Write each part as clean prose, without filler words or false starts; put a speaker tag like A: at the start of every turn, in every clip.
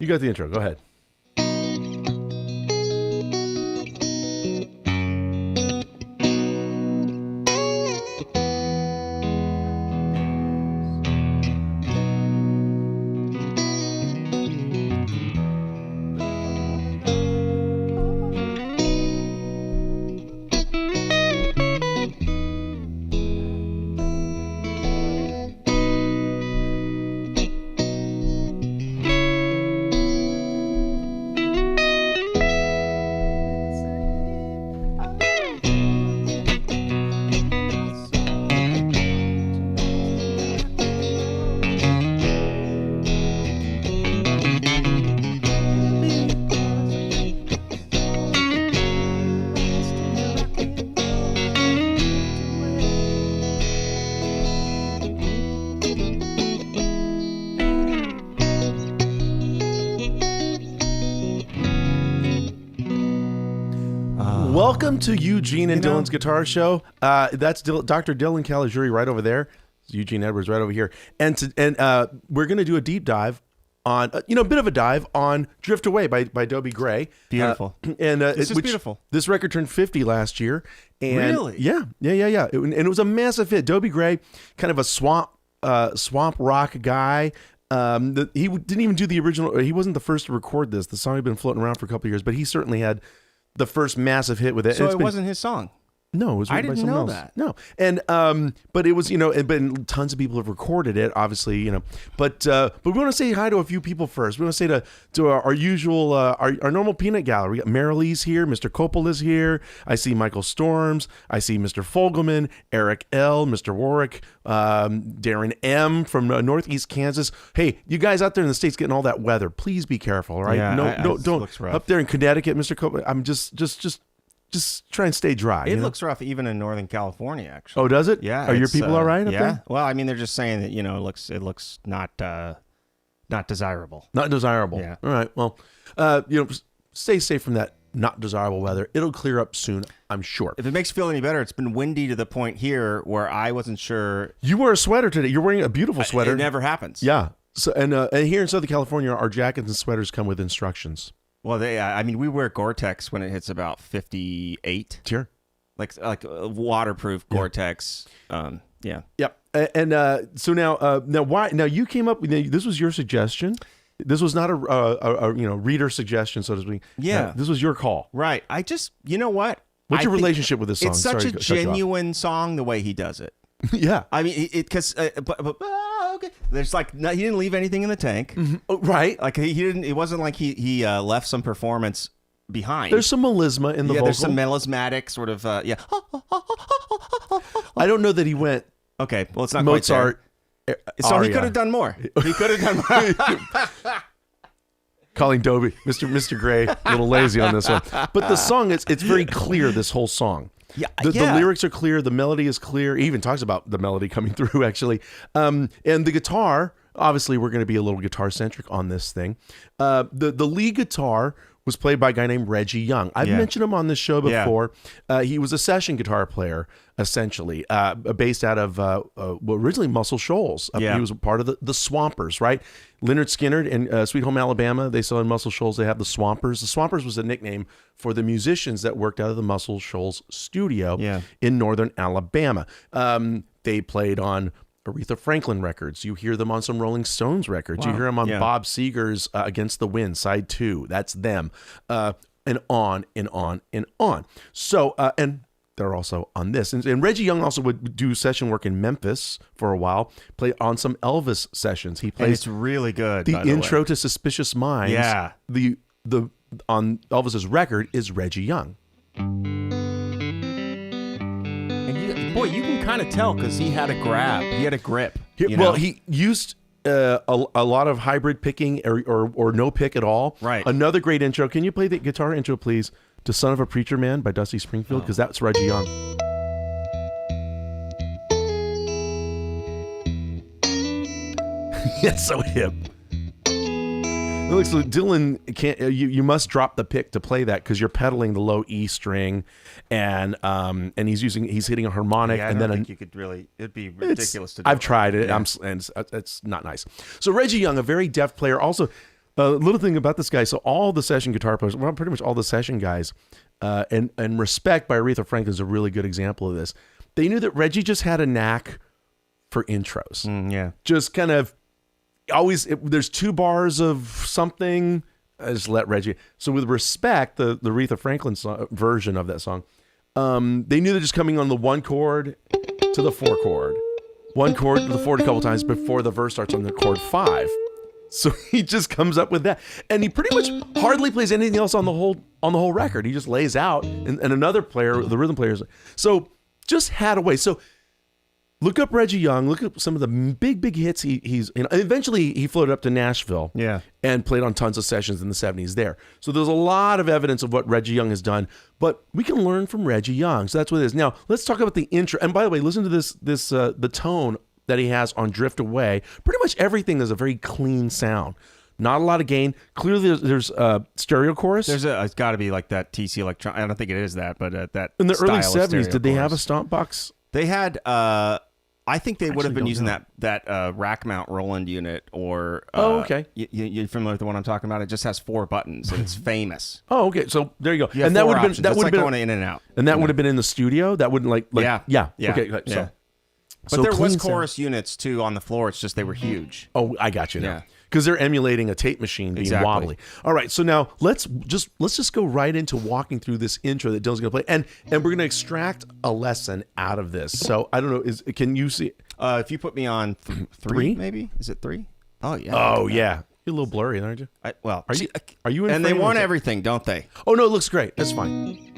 A: You got the intro. Go ahead. Welcome to Eugene and Dylan's Guitar Show. That's Dr. Dylan Caligiuri right over there. Eugene Edwards right over here. And we're going to do a deep dive on, a bit of a dive on Drift Away by Dobie Gray.
B: Beautiful.
A: This
B: is beautiful.
A: This record turned 50 last year. And
B: really?
A: Yeah. And it was a massive hit. Dobie Gray, kind of a swamp rock guy. He didn't even do the original. He wasn't the first to record this. The song had been floating around for a couple of years, but he certainly had the first massive hit with it.
B: So it wasn't his song?
A: No, it was written by someone else.
B: That.
A: No, and but it was but tons of people have recorded it, obviously, But we want to say hi to a few people first. We want to say to our usual our normal peanut gallery. We got Marilee's here, Mr. Coppola's here. I see Michael Storms. I see Mr. Fogelman, Eric L, Mr. Warwick, Darren M from Northeast Kansas. Hey, you guys out there in the States getting all that weather, please be careful, all right?
B: Yeah,
A: don't
B: looks rough.
A: up there in Connecticut, Mr. Coppola. I'm just try and stay dry.
B: It looks rough even in Northern California, actually.
A: Oh, does it?
B: Yeah.
A: Are your people all right up there?
B: Well, I mean, they're just saying that, it looks not desirable.
A: Not desirable.
B: Yeah.
A: All right. Well, stay safe from that not desirable weather. It'll clear up soon, I'm sure.
B: If it makes you feel any better, it's been windy to the point here where I wasn't sure.
A: You wear a sweater today. You're wearing a beautiful sweater.
B: It never happens.
A: Yeah. So and here in Southern California, our jackets and sweaters come with instructions.
B: Well, we wear Gore-Tex when it hits about 58.
A: Sure.
B: Like waterproof Gore-Tex. Yeah.
A: Yep. And so now why? Now you came up with this was your suggestion. This was not a reader suggestion, so to speak.
B: Yeah.
A: This was your call.
B: Right. I just what?
A: What's your relationship with this song?
B: It's such a genuine song the way he does it.
A: Yeah.
B: I mean, because okay. There's he didn't leave anything in the tank.
A: Mm-hmm. Oh, right.
B: Like he didn't. It wasn't like he left some performance behind.
A: There's some melisma in the vocal.
B: There's some melismatic sort of
A: I don't know that he went.
B: Okay, well, it's not
A: Mozart.
B: Quite there. So he could have done more. He could have done more.
A: Calling Dobie, Mr. Gray, a little lazy on this one. But the song, it's very clear, this whole song.
B: Yeah,
A: the lyrics are clear. The melody is clear. He even talks about the melody coming through, actually. And the guitar, obviously, we're going to be a little guitar-centric on this thing. The lead guitar was played by a guy named Reggie Young. I've mentioned him on this show before. Yeah. He was a session guitar player, essentially, based out of originally Muscle Shoals. He was part of the Swampers, right? Lynyrd Skynyrd in Sweet Home Alabama, they saw in Muscle Shoals, they have the Swampers. The Swampers was a nickname for the musicians that worked out of the Muscle Shoals studio in northern Alabama. They played on Aretha Franklin records. You hear them on some Rolling Stones records. Wow. You hear them on Bob Seger's Against the Wind, side 2. That's them. And on and on and on. So, and they're also on this. And Reggie Young also would do session work in Memphis for a while, play on some Elvis sessions. He plays.
B: And it's really good.
A: The intro to Suspicious Minds.
B: Yeah.
A: The on Elvis's record is Reggie Young.
B: Boy, you can kind of tell because he had a grab. He had a grip.
A: Well, he used a lot of hybrid picking or no pick at all.
B: Right.
A: Another great intro. Can you play the guitar intro, please, to Son of a Preacher Man by Dusty Springfield? Because that's Reggie Young. It's so hip. Look, so Dylan can't. You must drop the pick to play that because you're pedaling the low E string, and he's hitting a harmonic,
B: yeah,
A: and
B: I
A: then
B: think you could really. It'd be ridiculous to do.
A: I've tried it.
B: Yeah.
A: And it's not nice. So Reggie Young, a very deft player, also little thing about this guy. So all the session guitar players, well, pretty much all the session guys, and Respect by Aretha Franklin is a really good example of this. They knew that Reggie just had a knack for intros.
B: Yeah.
A: Just kind of always, there's 2 bars of something. I just let Reggie. So with Respect, the Aretha Franklin version of that song, they knew they're just coming on the 1 chord to the 4 chord, 1 chord to the 4 a couple times before the verse starts on the chord 5. So he just comes up with that, and he pretty much hardly plays anything else on the whole record. He just lays out, and another player, the rhythm players. So just had a way. So look up Reggie Young. Look up some of the big hits he's. Eventually, he floated up to Nashville.
B: Yeah.
A: And played on tons of sessions in the 70s there. So there's a lot of evidence of what Reggie Young has done, but we can learn from Reggie Young. So that's what it is. Now let's talk about the intro. And by the way, listen to this the tone that he has on Drift Away. Pretty much everything is a very clean sound. Not a lot of gain. Clearly, there's stereo chorus.
B: It's got to be like that TC Electron. I don't think it is that, but that
A: in the
B: style
A: early
B: of
A: 70s.
B: stereo
A: Did they have a
B: chorus.
A: stomp box?
B: They had. I think they would have been using
A: know.
B: that rack mount Roland unit or.
A: Okay.
B: You familiar with the one I'm talking about? It just has 4 buttons and it's famous.
A: Oh, okay. So there you go.
B: You have
A: And that
B: 4
A: would have been
B: options.
A: that
B: It's
A: would
B: like
A: have been
B: going in and out.
A: and that would have been in the studio. That wouldn't like
B: Yeah.
A: Okay.
B: Yeah.
A: So,
B: But
A: so
B: there was
A: clean sound.
B: chorus units too on the floor. It's just they were huge.
A: Oh, I got you now.
B: Yeah.
A: Because they're emulating a tape machine being
B: Exactly.
A: wobbly. All right, so now let's just go right into walking through this intro that Dylan's gonna play, and we're gonna extract a lesson out of this. So I don't know, can you see?
B: If you put me on
A: Three?
B: three, maybe is it 3? Oh yeah.
A: Oh yeah, you're a little blurry, aren't you? Are you in
B: And they
A: frame or
B: want
A: is it-
B: everything, don't they?
A: Oh no, it looks great. That's fine.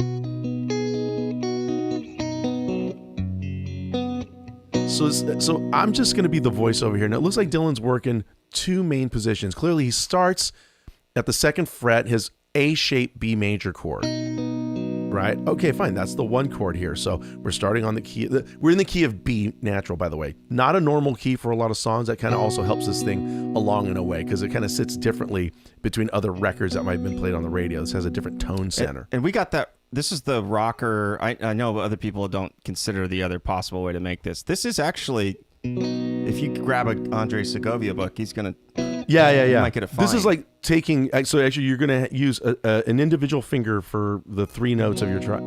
A: So I'm just going to be the voiceover here. Now, it looks like Dylan's working 2 main positions. Clearly, he starts at the 2nd fret, his A-shaped B major chord. Right? Okay, fine. That's the 1 chord here. So we're starting on the key. We're in the key of B natural, by the way. Not a normal key for a lot of songs. That kind of also helps this thing along in a way because it kind of sits differently between other records that might have been played on the radio. This has a different tone center.
B: And we got that. This is the rocker. I know other people don't consider the other possible way to make this. This is actually, if you grab a Andre Segovia book, he's going to.
A: Yeah.
B: Might get it
A: This is
B: fine.
A: like taking. So actually, you're going to use an individual finger for the 3 notes of your track.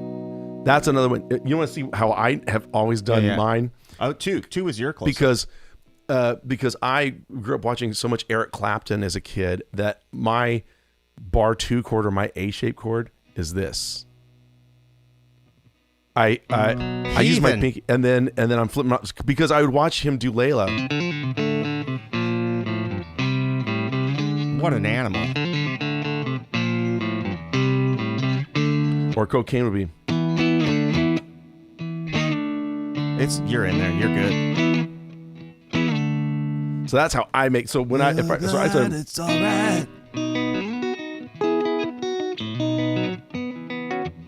A: That's another one. You want to see how I have always done mine?
B: Oh, 2 is your closest.
A: Because I grew up watching so much Eric Clapton as a kid that my bar 2 chord or my A-shaped chord is this. I use my pinky and then I'm flipping out because I would watch him do Layla.
B: What an animal.
A: Or Cocaine would be.
B: You're in there. You're good.
A: So that's how I make. So when I said
B: It's all right.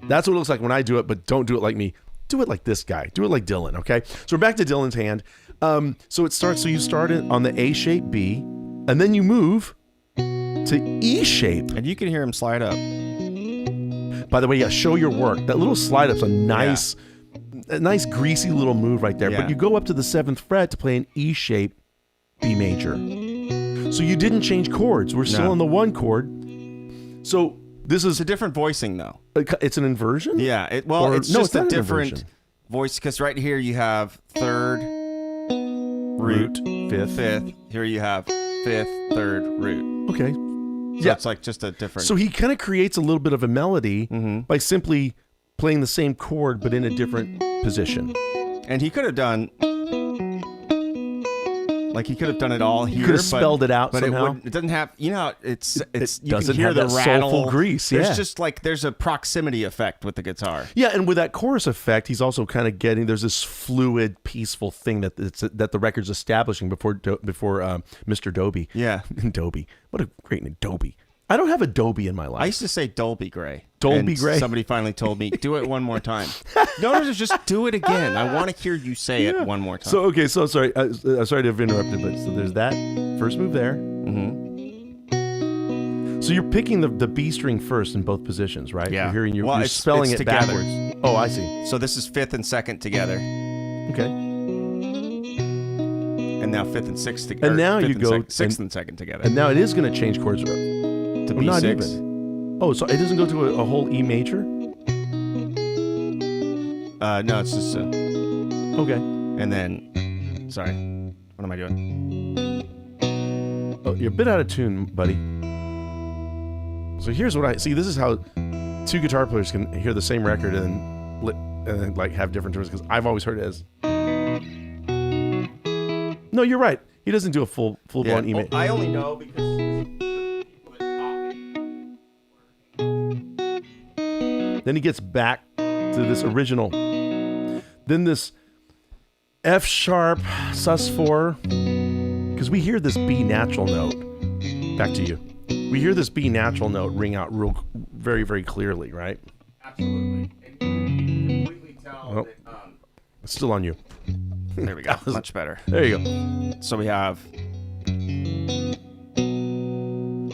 A: that's what it looks like when I do it, but don't do it like me. Do it like this guy. Do it like Dylan, okay? So we're back to Dylan's hand. So it starts, so you start it on the A-shaped B, and then you move to E-shape.
B: And you can hear him slide up.
A: By the way, yeah, show your work. That little slide up's a nice greasy little move right there.
B: Yeah.
A: But you go up to the 7th fret to play an E-shape B major. So you didn't change chords. We're still on the 1 chord. So this is
B: It's a different voicing, though.
A: it's an inversion?
B: Yeah. It's
A: not
B: just a
A: an
B: different
A: inversion.
B: voice because right here you have 3rd root,
A: 5th.
B: Here you have 5th, 3rd root.
A: Okay.
B: So it's like just a different.
A: So he kind of creates a little bit of a melody by simply playing the same chord but in a different position.
B: And he could have done. Like he could have done it all here.
A: Could have spelled it out
B: but
A: somehow.
B: It doesn't have. You know, it's you
A: doesn't
B: can hear
A: have
B: the
A: that
B: rattle.
A: soulful grease, yeah.
B: There's just like there's a proximity effect with the guitar.
A: Yeah, and with that chorus effect, he's also kind of there's this fluid, peaceful thing that the record's establishing before Mr. Dobie.
B: Yeah.
A: Dobie. What a great name, Dobie. I don't have a Dobie in my life.
B: I used to say Dolby Gray.
A: Dolby
B: and
A: Gray?
B: Somebody finally told me, do it one more time. No, just do it again. I want to hear you say it one more time.
A: So, okay, so sorry. Sorry to have interrupted, but so there's that first move there. So you're picking the B string first in both positions, right?
B: Yeah.
A: You're hearing
B: Well,
A: you're
B: it's
A: spelling it
B: together.
A: backwards. Oh, I see.
B: So this is 5th and 2nd together.
A: Okay.
B: And now 5th and 6th together.
A: And now you go
B: 6th and 2nd together.
A: And now it is going to change chords.
B: to
A: Well, not
B: B6.
A: even. Oh, so it doesn't go to a whole E major?
B: No, it's just
A: Okay.
B: and then, sorry, what am I doing?
A: Oh, you're a bit out of tune, buddy. So here's what I see. This is how two guitar players can hear the same record and then like have different tunes, because I've always heard it as. No, you're right. He doesn't do a full blown E major.
B: I only know because.
A: Then he gets back to this original. Then this F sharp sus4, because we hear this B natural note. Back to you. We hear this B natural note ring out very, very clearly, right?
B: Absolutely. And you can completely tell
A: Oh.
B: that.
A: It's still on you.
B: There we go. Much better.
A: There you go.
B: So we have.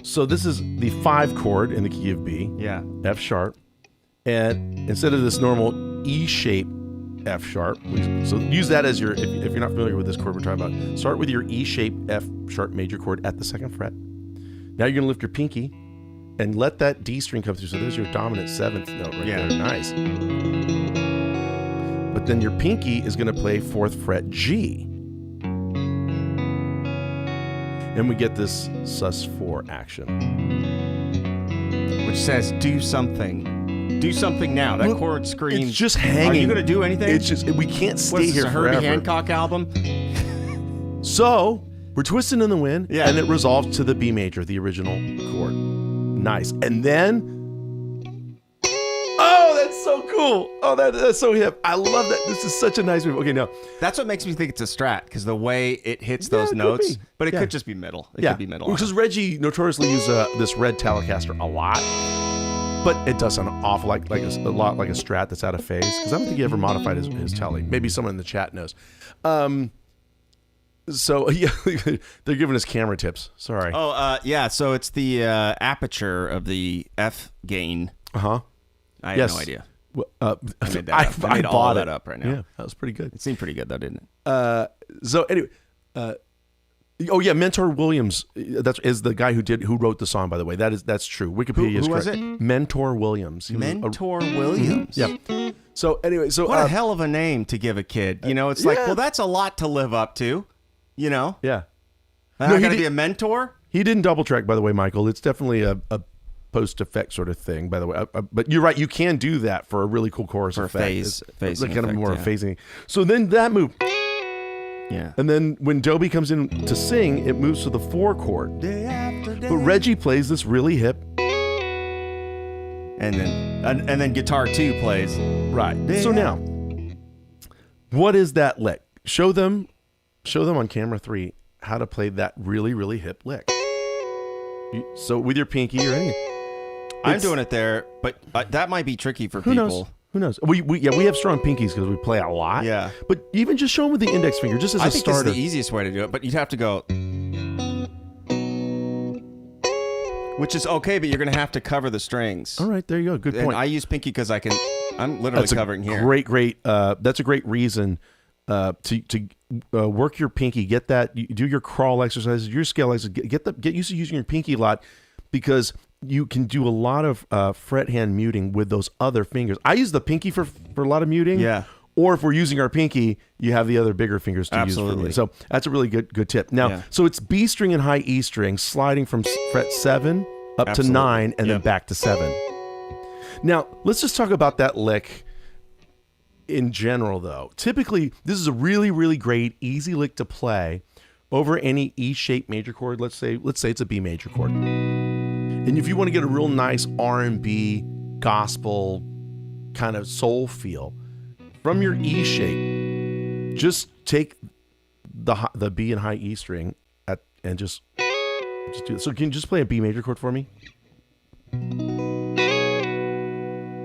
A: So this is the 5 chord in the key of B,
B: Yeah.
A: F sharp, and instead of this normal E shape F sharp, so use that as your, if you're not familiar with this chord we're talking about, start with your E shape F sharp major chord at the 2nd fret. Now you're gonna lift your pinky and let that D string come through. So there's your dominant 7th note right there. Nice. But then your pinky is gonna play 4th fret G. And we get this sus4 action.
B: Which says, do something. Do something now. That chord screams.
A: It's just hanging.
B: Are you going to do anything?
A: It's just, we can't stay
B: What's this,
A: here
B: a Herbie
A: forever.
B: Hancock album?
A: So we're twisting in the wind,
B: Yeah.
A: and it resolves to the B major, the original chord. Nice. And then, oh, that's so cool. Oh, that's so hip. I love that. This is such a nice move. Okay, now.
B: That's what makes me think it's a Strat, because the way it hits
A: Yeah,
B: those
A: it could
B: notes.
A: be.
B: But it
A: Yeah.
B: could just be middle. It
A: Yeah,
B: could be middle.
A: because Reggie notoriously uses this red Telecaster a lot, but it does sound awful a lot like a Strat that's out of phase. Because I don't think he ever modified his Tele. Maybe someone in the chat knows. So yeah, they're giving us camera tips. Sorry.
B: Oh, yeah. So it's the aperture of the F gain.
A: Uh huh.
B: I have no idea.
A: Well,
B: I made that up. I made all
A: bought
B: that
A: it
B: up right now.
A: Yeah, that was pretty good.
B: It seemed pretty good though, didn't it?
A: So anyway, oh yeah, Mentor Williams. Is the guy who wrote the song. By the way, that's true. Wikipedia is
B: who was
A: correct.
B: it?
A: Mentor Williams. He was
B: Mentor Williams.
A: Yeah. So anyway,
B: What a hell of a name to give a kid. You know, it's like,
A: yeah.
B: well, that's a lot to live up to. You know,
A: yeah.
B: I'm
A: No,
B: not
A: he
B: gonna
A: did-
B: be a mentor.
A: He didn't double track, by the way, Michael. It's definitely a post effect sort of thing, by the way. But you're right. You can do that for a really cool chorus
B: For a
A: effect.
B: phase
A: It's like kind of
B: effect,
A: more
B: yeah.
A: phasing. So then that move,
B: Yeah.
A: and then when Dobie comes in to sing, it moves to the 4 chord.
B: Day after day.
A: But Reggie plays this really hip.
B: And then guitar 2 plays.
A: Right. So now, what is that lick? Show them on camera 3 how to play that really, really hip lick. So with your pinky or anything.
B: I'm doing it there, but that might be tricky for
A: Who
B: people.
A: knows? Who knows? We have strong pinkies because we play a lot.
B: Yeah.
A: But even just show them with the index finger, just as
B: I
A: a
B: think this
A: starter.
B: is the easiest way to do it, but you'd have to go. Which is okay, but you're going to have to cover the strings.
A: All right, there you go. Good
B: And
A: point.
B: I use pinky because I'm literally covering here.
A: Great. That's a great reason to work your pinky. Get that. You do your crawl exercises, your scale exercises. Get used to using your pinky a lot, because you can do a lot of fret hand muting with those other fingers. I use the pinky for a lot of muting.
B: Yeah.
A: Or if we're using our pinky, you have the other bigger fingers to use for
B: Absolutely.
A: muting. So that's a really good tip. Now,
B: Yeah.
A: so it's B string and high E string sliding from fret 7 up
B: Absolutely.
A: to 9 and
B: Yeah.
A: then back to 7. Now, let's just talk about that lick in general, though. Typically, this is a really, really great, easy lick to play over any E-shaped major chord. Let's say it's a B major chord. And if you want to get a real nice R&B, gospel kind of soul feel from your E shape, just take the B and high E string and just do it. So can you just play a B major chord for me?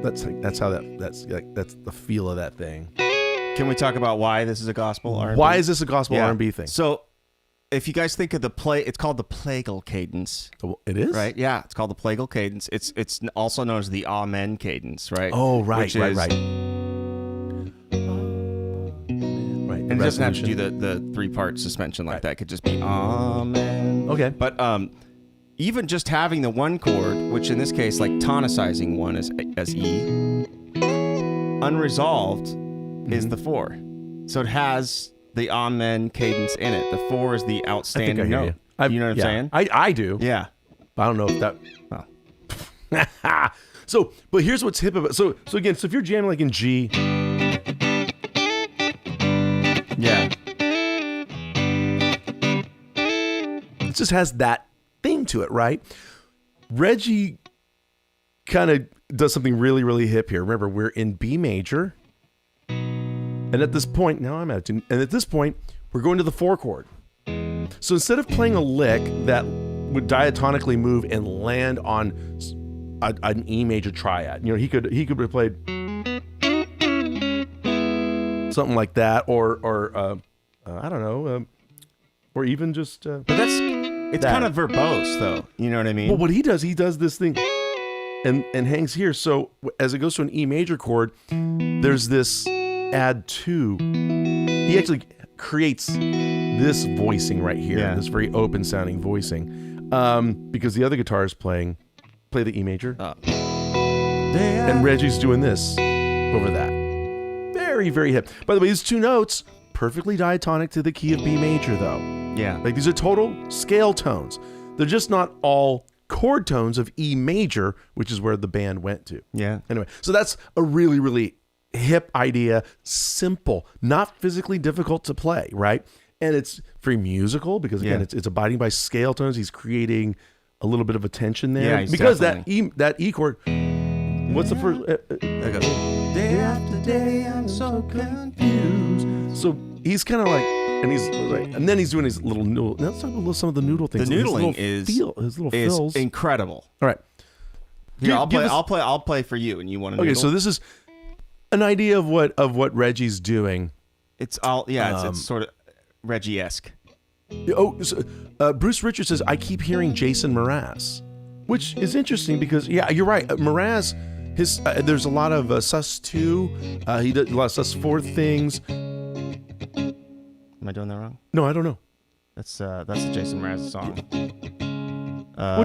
A: That's the feel of that thing.
B: Can we talk about why this is a gospel R&B?
A: Why is this a gospel
B: Yeah.
A: R&B thing?
B: So, if you guys think of it's called the plagal cadence,
A: It is?
B: right? Yeah, it's called the plagal cadence. It's also known as the Amen cadence, right?
A: Oh, right,
B: Which
A: right,
B: is-
A: right.
B: And it doesn't have to do the 3-part suspension like that. It could just be Amen.
A: Okay.
B: But even just having the one chord, which in this case, like tonicizing one as E, unresolved is the 4. So it has the amen cadence in it. The 4 is the outstanding note. You know what I'm saying?
A: I do.
B: Yeah.
A: I don't know if that. So, but here's what's hip about. So again, if you're jamming like in G.
B: Yeah.
A: It just has that theme to it, right? Reggie kind of does something really, really hip here. Remember, we're in B major. And at this point, now I'm at 2. And at this point, we're going to the 4 chord. So instead of playing a lick that would diatonically move and land on an E major triad, he could have played something like that, or I don't know, or even just.
B: But it's kind of verbose, though. You know what I mean?
A: Well, what he does this thing, and hangs here. So as it goes to an E major chord, there's this add 2. He actually creates this voicing right here, this very open sounding voicing, because the other guitars play the E major, and Reggie's doing this over that. Very, very hip. By the way, these 2 notes perfectly diatonic to the key of B major, though.
B: Yeah,
A: like these are total scale tones. They're just not all chord tones of E major, which is where the band went to.
B: Yeah.
A: Anyway, so that's a really, really hip idea, simple, not physically difficult to play, right? And it's very musical because again, it's abiding by scale tones. He's creating a little bit of a tension there, because
B: definitely.
A: that E chord. What's the first?
B: There goes. Day after day, I'm so confused.
A: So he's kind of like, and then he's doing his little noodle. Let's talk about some of the noodle things.
B: The noodling
A: his little fills.
B: Incredible.
A: All right,
B: here I'll play for you, and you want to.
A: Okay, so this is an idea of what Reggie's doing.
B: It's all it's sort of Reggie-esque.
A: Bruce Richards says, I keep hearing Jason Mraz, which is interesting because you're right. Mraz, there's a lot of sus2. He does a lot of sus4 things.
B: Am I doing that wrong?
A: No, I don't know.
B: That's a Jason Mraz song.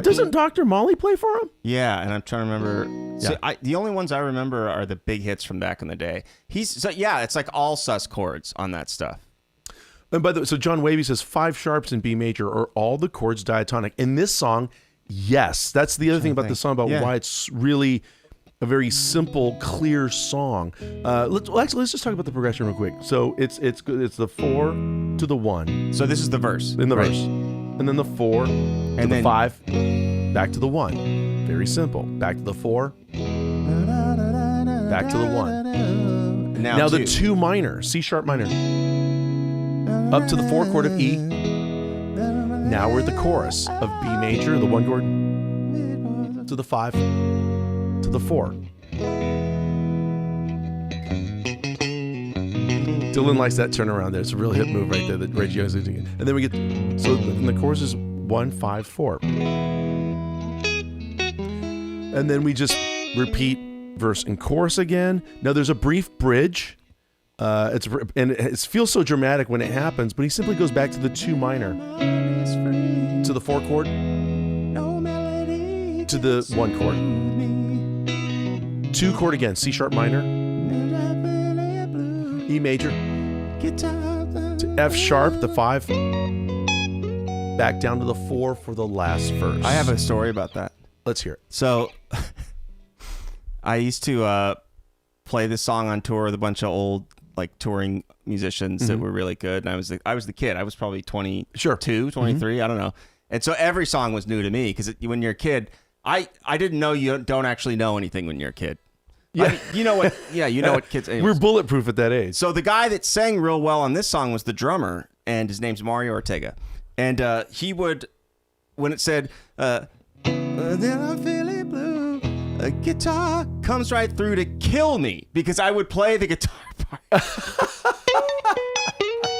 A: Doesn't Dr. Molly play for him?
B: Yeah, and I'm trying to remember. So the only ones I remember are the big hits from back in the day. It's like all sus chords on that stuff.
A: And by the way, so John Wavy says 5 sharps in B major are all the chords diatonic. In this song, yes. That's the other thing about the song, about why it's really a very simple, clear song. Let's just talk about the progression real quick. So it's the 4 to the 1.
B: So this is the verse.
A: In the verse. And then the 4 to the 5, back to the 1. Very simple. Back to the 4, back to the 1. Now the 2 minor, C sharp minor, up to the 4 chord of E. Now we're at the chorus of B major, the 1 chord, to the 5, to the 4. Dylan likes that turnaround there. It's a real hip move right there that Reggie is doing. And then we get, so the chorus is 1, 5, 4. And then we just repeat verse and chorus again. Now there's a brief bridge. It feels so dramatic when it happens, but he simply goes back to the 2 minor, to the 4 chord, to the 1 chord, 2 chord again, C sharp minor, E major, to F sharp, the 5, back down to the 4 for the last verse.
B: I have a story about that.
A: Let's hear it.
B: So I used to play this song on tour with a bunch of old touring musicians that were really good, and I was the kid. I was probably 22, 23, I don't know. And so every song was new to me because when you're a kid, I didn't know you don't actually know anything when you're a kid. Yeah, you know what kids. Anyways.
A: We're bulletproof at that age.
B: So the guy that sang real well on this song was the drummer, and his name's Mario Ortega. And he would, when it said, then I'm feeling blue, a guitar comes right through to kill me, because I would play the guitar part.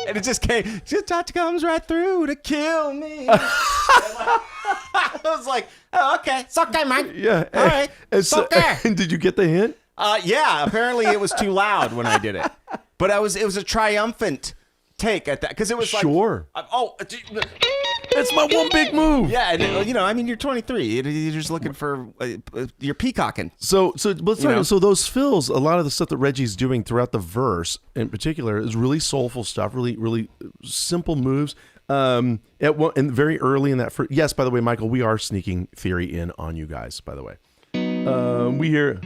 B: And it just came, guitar comes right through to kill me. I was like, oh, okay, it's okay, man.
A: Yeah.
B: All right, it's okay.
A: And did you get the hint?
B: Yeah, apparently it was too loud when I did it. But it was a triumphant take at that, because it was
A: sure.
B: like,
A: It's my one big move.
B: Yeah, and, I mean, you're 23. You're just looking for you're peacocking.
A: So those fills, a lot of the stuff that Reggie's doing throughout the verse, in particular, is really soulful stuff. Really, really simple moves. And very early in that. Yes, by the way, Michael, we are sneaking theory in on you guys. By the way, we hear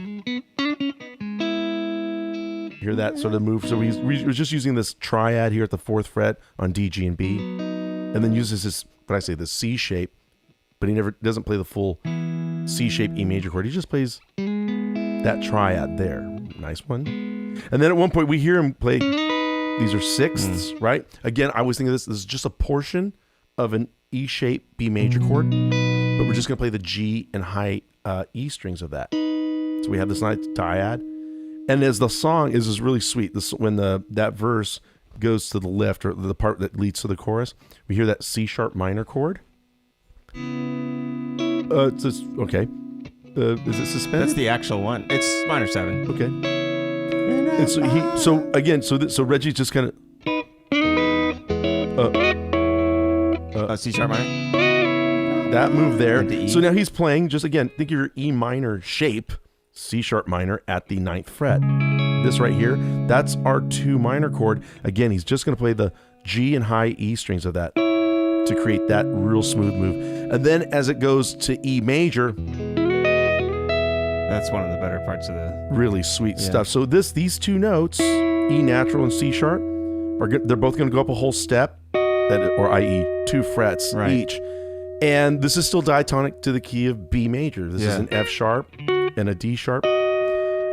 A: that sort of move. So we're just using this triad here at the 4th fret on D, G, and B, and then uses this, this C shape, but he never doesn't play the full C shape E major chord. He just plays that triad there. Nice one. And then at one point we hear him play, these are sixths, right? Again, I was thinking this is just a portion of an E shape B major chord, but we're just going to play the G and high E strings of that. So we have this nice dyad. And as the song is really sweet, when that verse goes to the lift, or the part that leads to the chorus, we hear that C sharp minor chord. It's just, okay. Is it suspended?
B: That's the actual one. It's minor 7.
A: Okay. And so Reggie's just kind of
B: C sharp minor.
A: That move there. So now he's playing just, again, think of your E minor shape, C sharp minor at the 9th fret. This right here, that's our 2 minor chord. Again, he's just going to play the G and high E strings of that to create that real smooth move. And then as it goes to E major,
B: that's one of the better parts of the
A: really sweet stuff. So these 2 notes, E natural and C sharp, they're both going to go up a whole step, or i.e. 2 frets each. And this is still diatonic to the key of B major. This is an F sharp and a D sharp.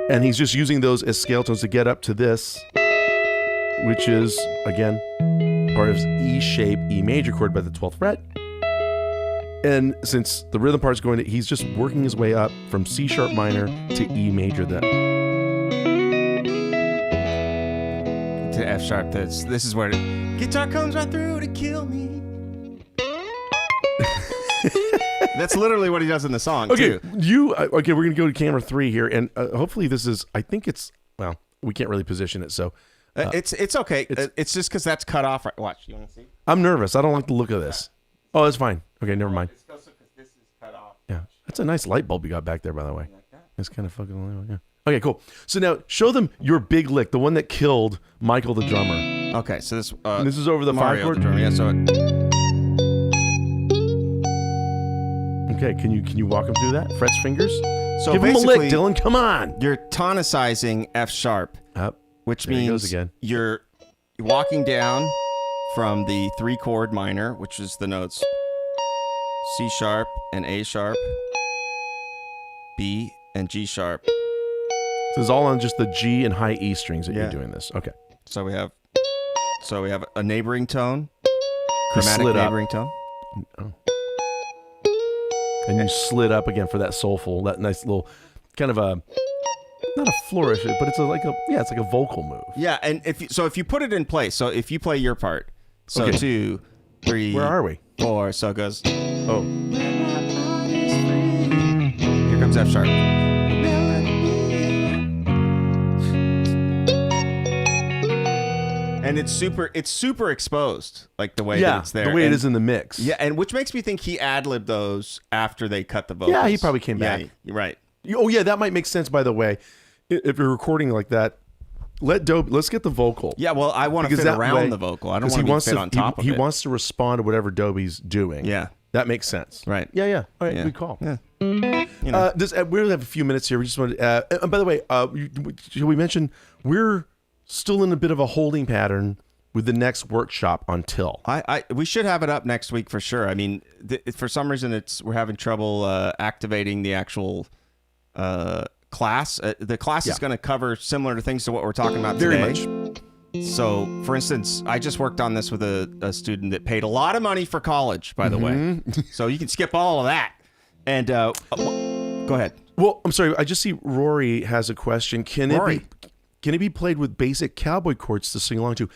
A: And he's just using those as scale tones to get up to this, which is, again, part of his E shape E major chord by the 12th fret. And since the rhythm part's going to, he's just working his way up from C sharp minor to E major then.
B: To F sharp. This is where the guitar comes right through to kill me. That's literally what he does in the song,
A: too. We're going to go to camera 3 here, and hopefully this is, I think it's, well, we can't really position it, so.
B: It's okay. It's just because that's cut off. Right. Watch, you want to see?
A: I'm nervous. I don't like the look of this. Oh, that's fine. Okay, never mind.
B: It's also because this is cut off.
A: Yeah, that's a nice light bulb you got back there, by the way. It's kind of fucking, yeah. Okay, cool. So now, show them your big lick, the one that killed Michael the drummer.
B: Okay, so this
A: is over the
B: Mario
A: 5 chord?
B: The drummer, yeah, so
A: okay, can you walk him through that? Frets, fingers?
B: So
A: give him a lick, Dylan. Come on.
B: You're tonicizing F sharp, which means you're walking down from the 3 chord minor, which is the notes C sharp and A sharp, B and G sharp.
A: So it's all on just the G and high E strings that you're doing this. Okay.
B: So we have a neighboring tone, chromatic neighboring tone.
A: Oh. And you slid up again for that soulful, that nice little kind of a, not a flourish, but it's like a vocal move.
B: Yeah, and if you put it in place, so if you play your part, so 2, 3,
A: where are we?
B: 4, so it goes.
A: Oh.
B: Here comes F sharp. And it's super exposed, like the way that it's there.
A: The way it is in the mix.
B: Yeah, and which makes me think he ad-libbed those after they cut the vocals.
A: Yeah, he probably came back.
B: Yeah, right.
A: Oh yeah, that might make sense, by the way. If you're recording like that, let's get the vocal.
B: Yeah, well, I want to fit around the vocal. I don't want to fit on top of it.
A: He wants to respond to whatever Dobie's doing.
B: Yeah.
A: That makes sense.
B: Right.
A: Yeah. All right, good call.
B: Yeah.
A: We only have a few minutes here. We just wanted and by the way, should we mention we're still in a bit of a holding pattern with the next workshop on Till.
B: We should have it up next week for sure. I mean, for some reason we're having trouble activating the actual class. The class is going to cover similar things to what we're talking about today.
A: Very much.
B: So, for instance, I just worked on this with a student that paid a lot of money for college, by the way. So you can skip all of that. And go ahead.
A: Well, I'm sorry. I just see Rory has a question. Can it be played with basic cowboy chords to sing along to?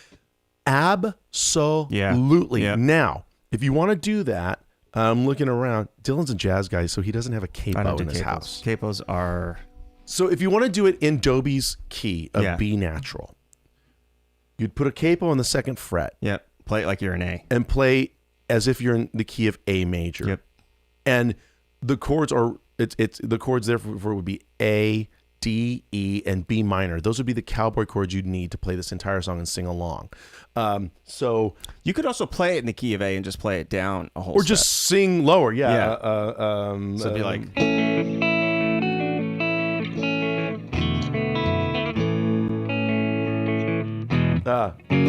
A: Absolutely.
B: Yeah.
A: Now, if you want to do that, I'm looking around. Dylan's a jazz guy, so he doesn't have a capo in his house.
B: Capos are...
A: So if you want to do it in Dobie's key of B natural, you'd put a capo on the 2nd fret.
B: Yeah, play it like you're an A.
A: And play as if you're in the key of A major.
B: Yep.
A: And the chords are the chords therefore would be A, D, E, and B minor. Those would be the cowboy chords you'd need to play this entire song and sing along. So
B: you could also play it in the key of A and just play it down a whole
A: or
B: step.
A: just sing lower.
B: So it'd be like
A: I'm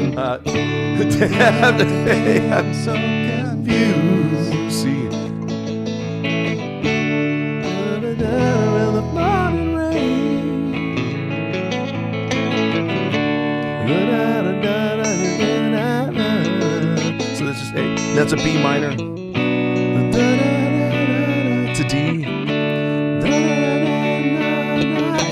A: so confused. See. So that's just A. That's a B minor. It's a D.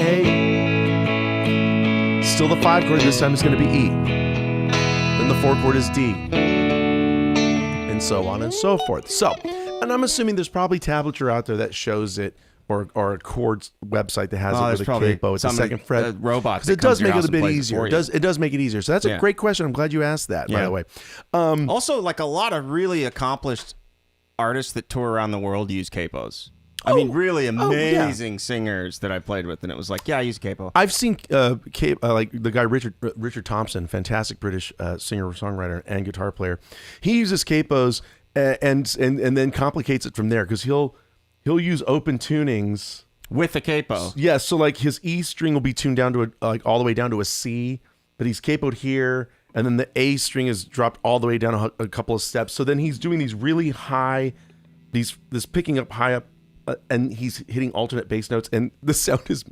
A: A. Still the 5 chord. This time it's going to be E. Then the 4 chord is D. And so on and so forth. So, and I'm assuming there's probably tablature out there that shows it, or a chords website that has it with a capo. It's a second fret.
B: Robot.
A: Because it does make it a bit easier. It does make it easier. So that's a great question. I'm glad you asked that, by the way.
B: Also, like a lot of really accomplished artists that tour around the world use capos. I mean, really amazing singers that I played with, and it was like, yeah, I use capo.
A: I've seen like the guy Richard Thompson, fantastic British singer-songwriter and guitar player. He uses capos and then complicates it from there because he'll use open tunings
B: with a capo.
A: Yeah, so like his E string will be tuned down to all the way down to a C, but he's capoed here, and then the A string is dropped all the way down a couple of steps. So then he's doing these really high, this picking up high up, and he's hitting alternate bass notes, and the sound is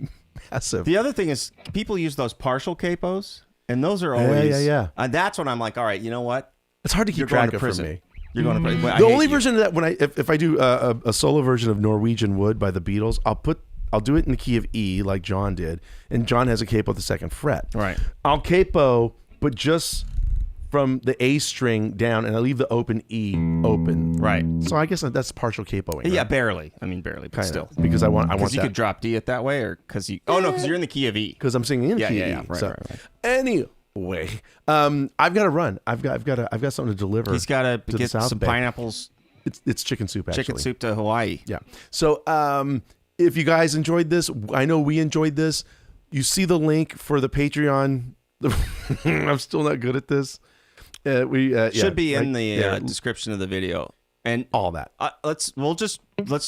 A: massive.
B: The other thing is people use those partial capos, and those are always And that's when I'm like, all right, you know what?
A: It's hard to keep track of for me.
B: You're going to prison.
A: The only version of that if I do a solo version of Norwegian Wood by the Beatles, I'll do it in the key of E like John did, and John has a capo at the 2nd fret.
B: Right.
A: I'll capo, but just from the A string down, and I leave the open E open.
B: Right.
A: So I guess that's partial capoing. Right?
B: Yeah, barely. I mean, barely, but still.
A: Because I want
B: you could drop D it that way, or because you. Oh no, because you're in the key of E.
A: Because I'm singing in the key of E.
B: Yeah. Right.
A: Anyway, I've got to run. I've got something to deliver.
B: He's got to get some
A: Bay.
B: Pineapples.
A: It's chicken soup. Actually,
B: chicken soup to Hawaii.
A: Yeah. So if you guys enjoyed this, I know we enjoyed this. You see the link for the Patreon. I'm still not good at this.
B: Should be in the description of the video and
A: all that.
B: Let's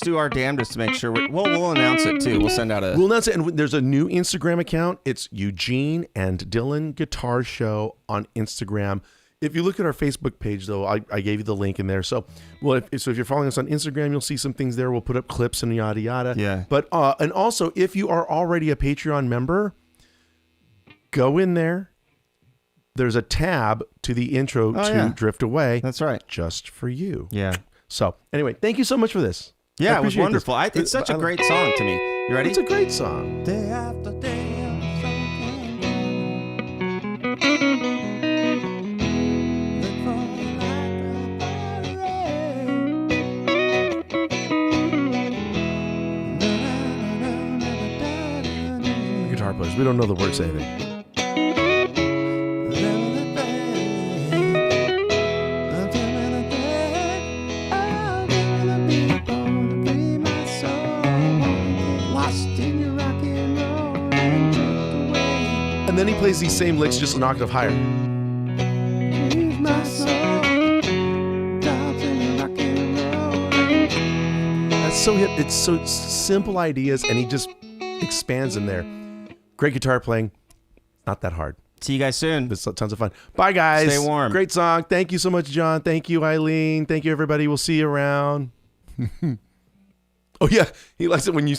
B: do our damnedest to make sure we'll announce it too. We'll send out
A: We'll announce it, and there's a new Instagram account. It's Eugene and Dylan Guitar Show on Instagram. If you look at our Facebook page, though, I gave you the link in there. So, if you're following us on Instagram, you'll see some things there. We'll put up clips and yada yada.
B: Yeah.
A: But and also, if you are already a Patreon member, go in there. There's a tab to the intro to Drift Away.
B: That's right.
A: Just for you.
B: Yeah.
A: So, anyway, thank you so much for this.
B: Yeah, it was wonderful. It's such a great song to me. You ready?
A: It's a great song.
B: Day after day.
A: Guitar players, we don't know the words to anything. And then he plays these same licks just an octave higher. That's so hip. It's so simple ideas, and he just expands in there. Great guitar playing. Not that hard.
B: See you guys soon.
A: It's tons of fun. Bye, guys.
B: Stay warm.
A: Great song. Thank you so much, John. Thank you, Eileen. Thank you, everybody. We'll see you around. Oh, yeah. He likes it when you